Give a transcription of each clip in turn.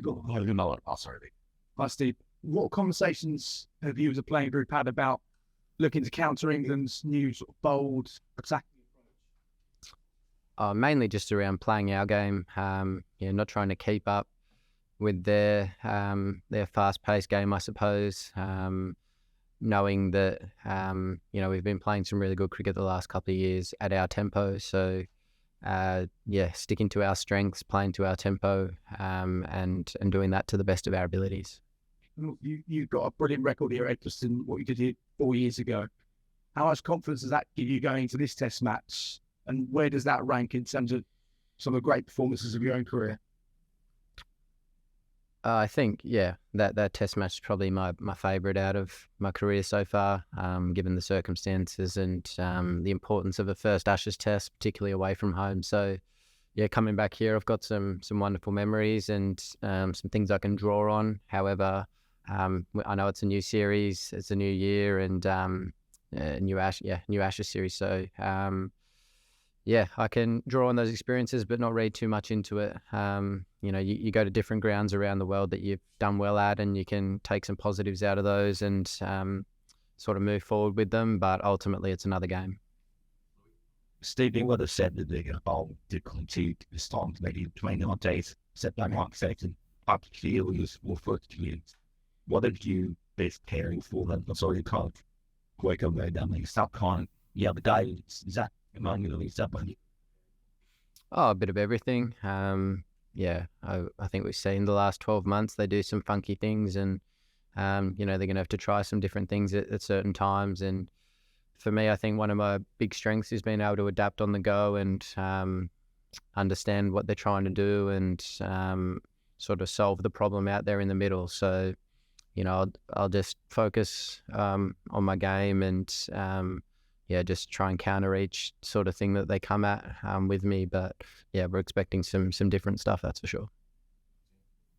you've got another. Oh, sorry. Hi, Steve. What conversations have you as a playing group had about looking to counter England's new sort of bold attacking approach? Mainly just around playing our game, not trying to keep up with their fast-paced game, I suppose. Knowing that, we've been playing some really good cricket the last couple of years at our tempo. So, sticking to our strengths, playing to our tempo, and doing that to the best of our abilities. You've got a brilliant record here, Ed, just in what you did here 4 years ago. How much confidence does that give you going into this test match? And where does that rank in terms of some of the great performances of your own career? I think, that test match is probably my favourite out of my career so far, given the circumstances and the importance of a first Ashes test, particularly away from home. So, coming back here, I've got some wonderful memories and some things I can draw on. However, I know it's a new series, it's a new year, and new Ashes series. So, I can draw on those experiences, but not read too much into it. You go to different grounds around the world that you've done well at, and you can take some positives out of those and sort of move forward with them. But ultimately, it's another game. Steve, they would have said that they're going to bowl differently this time, maybe 29 days, set that one second, up to field, use more foot to. What have you been caring for them? I'm sorry, you can't wake up right down. Stop calling the other day. Is that among you? A bit of everything. I think we've seen the last 12 months they do some funky things, and they're going to have to try some different things at certain times. And for me, I think one of my big strengths is being able to adapt on the go and understand what they're trying to do and sort of solve the problem out there in the middle. So, I'll just focus on my game and just try and counter each sort of thing that they come at with me. But we're expecting some different stuff, that's for sure.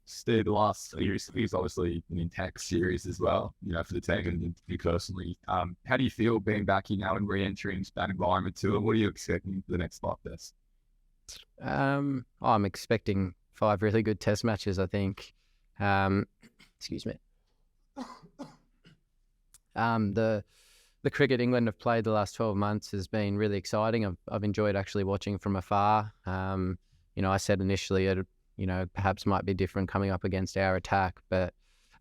Steve, the last series is obviously an intense series as well, for the team and you personally. How do you feel being back here now and re-entering into that environment too? And what are you expecting for the next 5 tests? I'm expecting 5 really good test matches, I think. Excuse me. The cricket England have played the last 12 months has been really exciting. I've enjoyed actually watching from afar. I said initially it, perhaps might be different coming up against our attack, but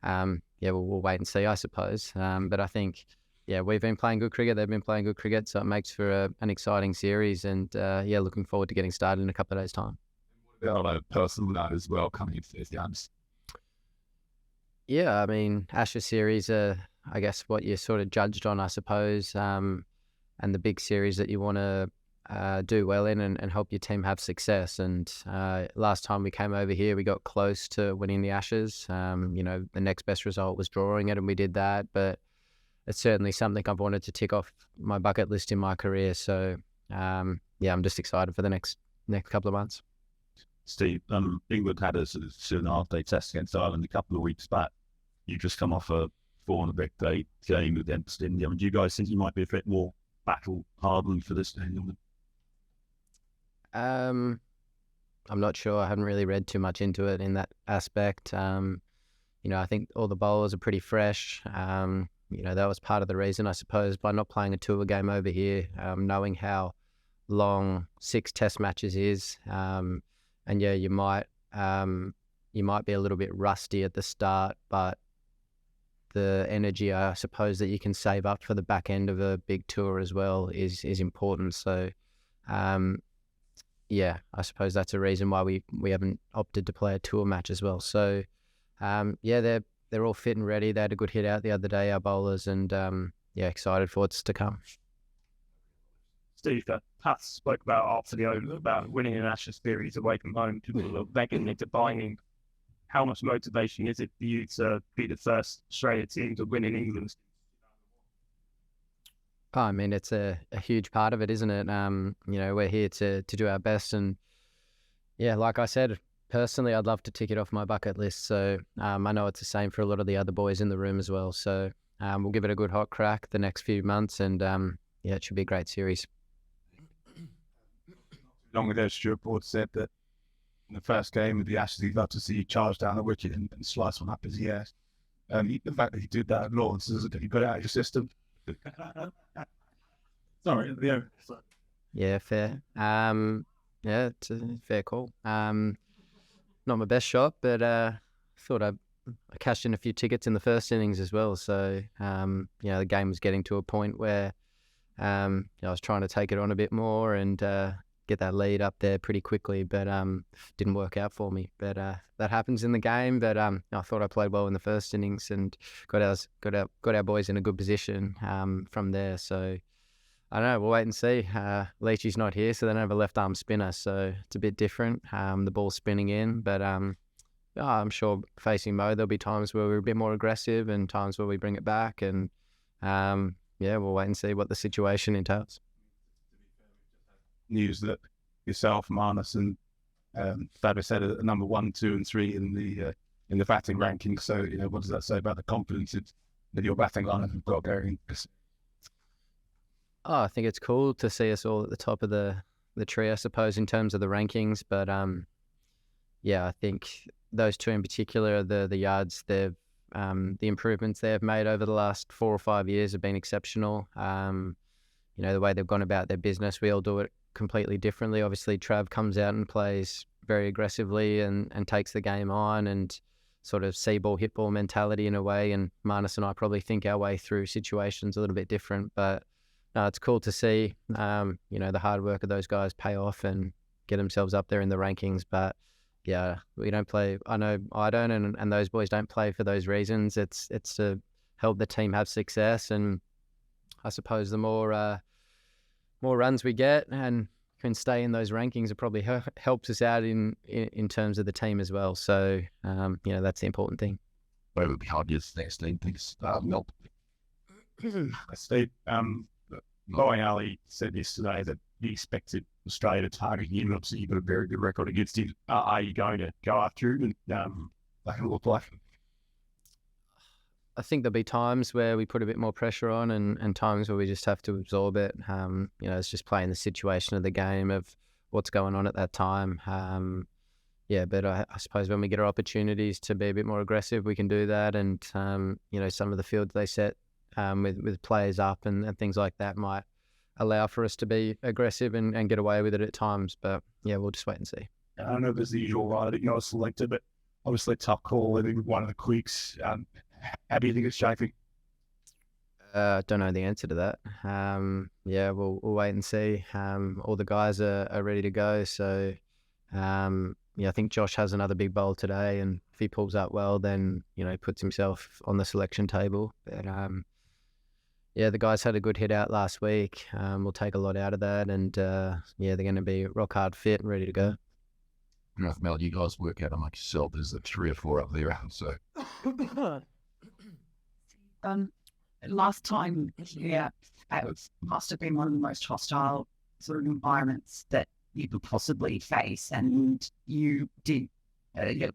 we'll wait and see, I suppose. But I think, we've been playing good cricket. They've been playing good cricket, so it makes for an exciting series. And looking forward to getting started in a couple of days' time. What about a personal note as well coming into these games? Yeah, I mean, Ashes series are, I guess, what you're sort of judged on, I suppose, and the big series that you want to do well in and help your team have success. And last time we came over here, we got close to winning the Ashes. The next best result was drawing it, and we did that. But it's certainly something I've wanted to tick off my bucket list in my career. So, I'm just excited for the next couple of months. Steve, England had a sort of 2.5-day test against Ireland a couple of weeks back. You just come off a 4-day game against India. Do you guys think you might be a bit more battle-hardened for this game? I'm not sure. I haven't really read too much into it in that aspect. I think all the bowlers are pretty fresh. That was part of the reason, I suppose, by not playing a tour game over here, knowing how long 6 test matches is. You might be a little bit rusty at the start, but the energy, I suppose, that you can save up for the back end of a big tour as well is important. So, I suppose that's a reason why we haven't opted to play a tour match as well. So, they're all fit and ready. They had a good hit out the other day, our bowlers, and excited for what's to come. Steve, Pat spoke about after the Oval about winning an Ashes series away from home to begging into buying. How much motivation is it for you to be the first Australia team to win in England? I mean, it's a huge part of it, isn't it? We're here to do our best, and like I said, personally, I'd love to tick it off my bucket list. So I know it's the same for a lot of the other boys in the room as well. So we'll give it a good hot crack the next few months, and it should be a great series. Long ago, Stuart Broad said that in the first game of the Ashes, he'd love to see you charge down the wicket and slice one up his ears. The fact that he did that at Lords, you got it out of your system. Sorry, yeah. Yeah, fair. Yeah, it's a fair call. Not my best shot, but thought I cashed in a few tickets in the first innings as well. So, the game was getting to a point where I was trying to take it on a bit more and get that lead up there pretty quickly, but didn't work out for me. But that happens in the game. But I thought I played well in the first innings and got our boys in a good position from there. So I don't know. We'll wait and see. Leachy's not here, so they don't have a left arm spinner, so it's a bit different. The ball's spinning in, but I'm sure facing Mo, there'll be times where we're a bit more aggressive and times where we bring it back, and we'll wait and see what the situation entails. News that yourself, Marnus, and Fabio said are number 1, 2, and 3 in the batting ranking. So what does that say about the confidence that your batting line have got going? I think it's cool to see us all at the top of the tree, I suppose, in terms of the rankings. But I think those two in particular, the yards, the improvements they've made over the last 4 or 5 years have been exceptional. The way they've gone about their business, we all do it completely differently. Obviously, Trav comes out and plays very aggressively and takes the game on and sort of see ball, hit ball mentality in a way. And Marnus and I probably think our way through situations a little bit different, but no, it's cool to see, the hard work of those guys pay off and get themselves up there in the rankings. But yeah, we don't play. I know I don't, and those boys don't play for those reasons. It's to help the team have success, and I suppose the more runs we get and can stay in those rankings, it probably helps us out in terms of the team as well. So that's the important thing. Where would be hard is next thing things milk. Steve, Bowie Ali said yesterday that he expected Australia to target him. Obviously, you've got a very good record against him. Are you going to go after him and like it look like? I think there'll be times where we put a bit more pressure on and times where we just have to absorb it. It's just playing the situation of the game of what's going on at that time. But I suppose when we get our opportunities to be a bit more aggressive, we can do that. And, some of the fields they set with players up and things like that might allow for us to be aggressive and get away with it at times. But, we'll just wait and see. I know there's the usual right that you're selected, but obviously a tough call. I think one of the quicks. How do you think it's shaping? Don't know the answer to that. We'll wait and see. All the guys are ready to go. So, I think Josh has another big bowl today, and if he pulls out well, then, he puts himself on the selection table. But, the guys had a good hit out last week. We'll take a lot out of that, and, they're going to be rock hard fit and ready to go. I don't know if Mel, you guys work out amongst yourself. There's 3 or 4 up there, so... Last time, it must have been one of the most hostile sort of environments that you could possibly face, and you did,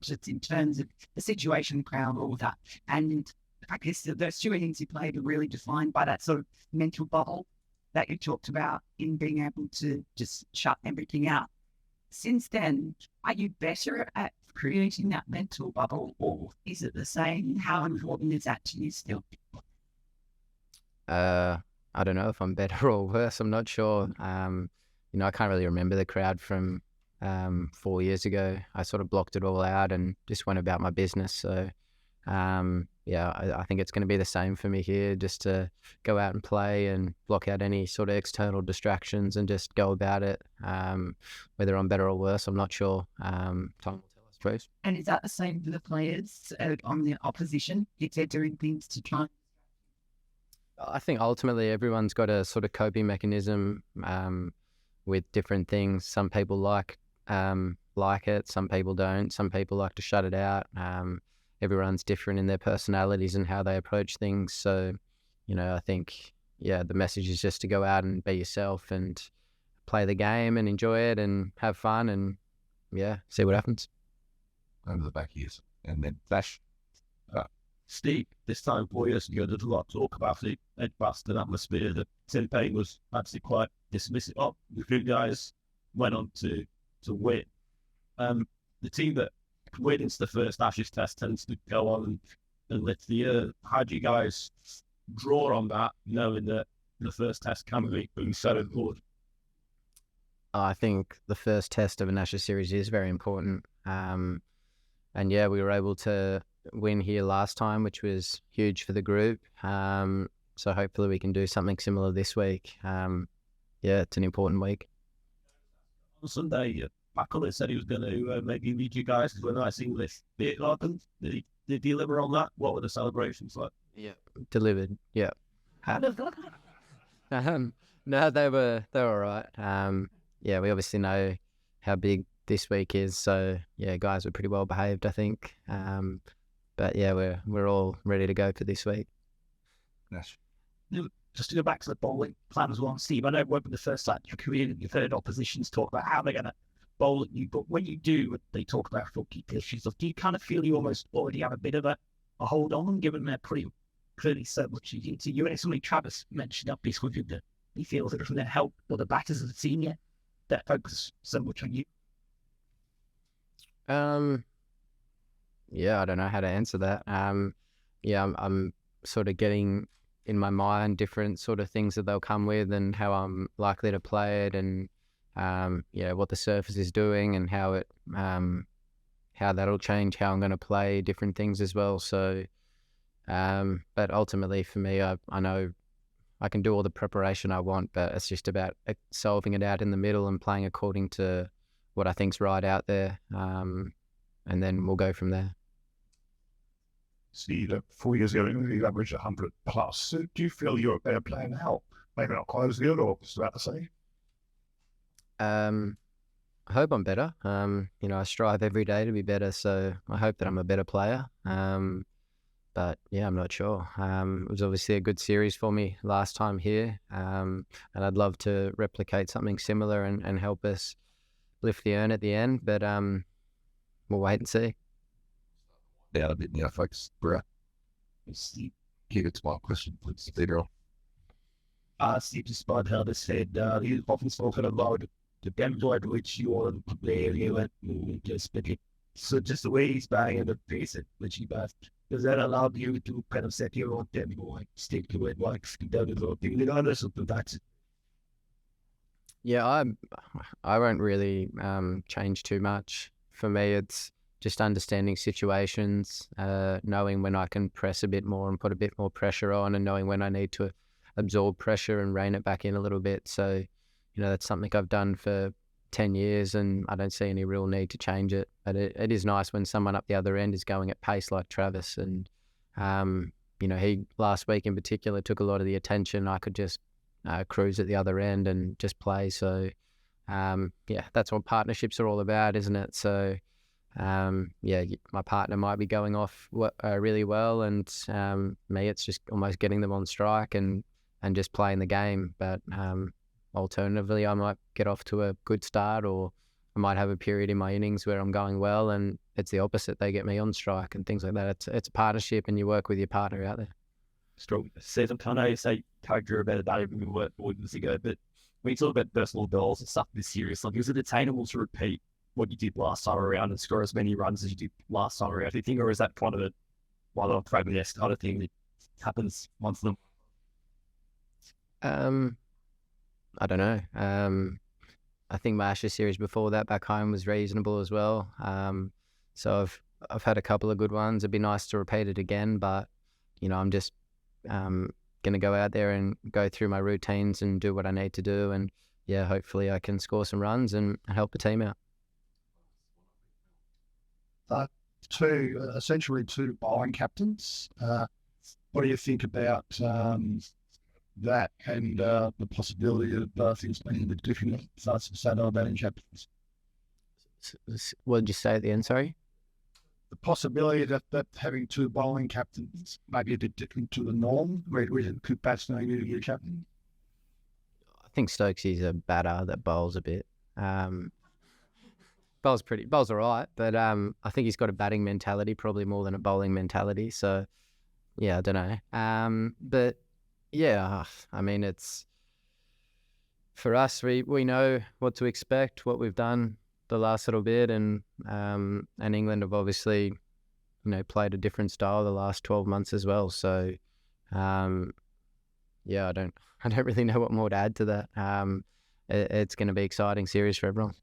just in terms of the situation, crowd, all of that. And I guess those 2 innings you played are really defined by that sort of mental bubble that you talked about in being able to just shut everything out. Since then, are you better at creating that mental bubble, or is it the same? How important is that to you still? I don't know if I'm better or worse. I'm not sure. I can't really remember the crowd from 4 years ago. I sort of blocked it all out and just went about my business. So, I think it's going to be the same for me here, just to go out and play and block out any sort of external distractions and just go about it. Whether I'm better or worse, I'm not sure. Time will tell us, please. And is that the same for the players on the opposition, if they're doing things to try? I think ultimately everyone's got a sort of coping mechanism with different things. Some people like it, some people don't. Some people like to shut it out. Everyone's different in their personalities and how they approach things. So, I think, the message is just to go out and be yourself and play the game and enjoy it and have fun and, see what happens. Over the back years. And then Flash. Steve, this time 4 years ago, there's a lot of talk about the head-busted atmosphere that Tim Payne was actually quite dismissive of. The good guys went on to win. the team that wins the first Ashes Test tends to go on and lift the year. How do you guys draw on that, knowing that the first Test can be so important? I think the first test of an Ashes series is very important. And yeah, we were able to win here last time, which was huge for the group. So hopefully we can do something similar this week. Yeah, it's an important week. On Sunday, McCullers said he was going to maybe lead you guys to a nice English beer garden. Did he deliver on that? What were the celebrations like? Yeah, delivered. Yeah. How did that? No, they were all right. Yeah, we obviously know how big this week is, so yeah, guys were pretty well behaved, I think. But yeah, we're all ready to go for this week. Yes. Just to go back to the bowling plan as well, Steve, I know it won't be the first time your career that you've heard oppositions talk about how they're going to bowl at you, but when you do, they talk about funky pitches. Do you kind of feel you almost already have a bit of a hold on them, given they're pretty clearly so much into you? And it's something Travis mentioned up this week that he feels that from their help or the batters of the team yet that focus so much on you. Yeah, I don't know how to answer that. Yeah, I'm sort of getting in my mind different sort of things that they'll come with and how I'm likely to play it, and yeah, what the surface is doing and how it how that'll change how I'm going to play different things as well. So but ultimately for me, I know I can do all the preparation I want, but it's just about solving it out in the middle and playing according to what I think's right out there, and then we'll go from there. Steve, 4 years ago, you averaged 100 plus. So do you feel you're a better player now? Maybe not quite as good, or just about the same? I hope I'm better. You know, I strive every day to be better, so I hope that I'm a better player. But yeah, I'm not sure. It was obviously a good series for me last time here, and I'd love to replicate something similar and help us lift the urn at the end. But we'll wait and see. Yeah, a bit near folks. Steve, give it to my question, please, later on. Steve, despite how this said, you often spoken about the tempo at which you want to play, you and just pick it. So just the way he's batting and the pace at which he bats, does that allow you to kind of set your own tempo and stick to it, like down the road, regardless of the bats? Yeah, I won't really change too much. For me, it's just understanding situations, knowing when I can press a bit more and put a bit more pressure on, and knowing when I need to absorb pressure and rein it back in a little bit. So, you know, that's something I've done for 10 years and I don't see any real need to change it. But it is nice when someone up the other end is going at pace like Travis. And, you know, he last week in particular took a lot of the attention. I could just cruise at the other end and just play. So, yeah, that's what partnerships are all about, isn't it? So, yeah, my partner might be going off really well, and me, it's just almost getting them on strike and just playing the game. But alternatively, I might get off to a good start, or I might have a period in my innings where I'm going well, and it's the opposite. They get me on strike and things like that. It's a partnership, and you work with your partner out there. Strong season. I know you say character about that when we worked 4 years ago, but when you talk about personal goals and stuff this serious, like, is it attainable to repeat what you did last time around and score as many runs as you did last time around? Do you think, or is that kind of a one-off pragmatist kind of thing that happens once in a... I don't know. I think my Ashes series before that back home was reasonable as well. So I've had a couple of good ones. It'd be nice to repeat it again, but you know, I'm just going to go out there and go through my routines and do what I need to do, and yeah, hopefully I can score some runs and help the team out. Essentially two bowling captains. What do you think about that and the possibility of things being a bit different sides of Saturday batting captains? What did you say at the end, sorry? The possibility that having two bowling captains might be a bit different to the norm, where could batsman be your captain? I think Stokesy's a batter that bowls a bit. Bowls all right, but I think he's got a batting mentality probably more than a bowling mentality. So yeah, I don't know. But yeah, I mean, it's for us. We know what to expect, what we've done the last little bit, and England have obviously, played a different style the last 12 months as well. So, yeah, I don't really know what more to add to that. It's going to be exciting series for everyone.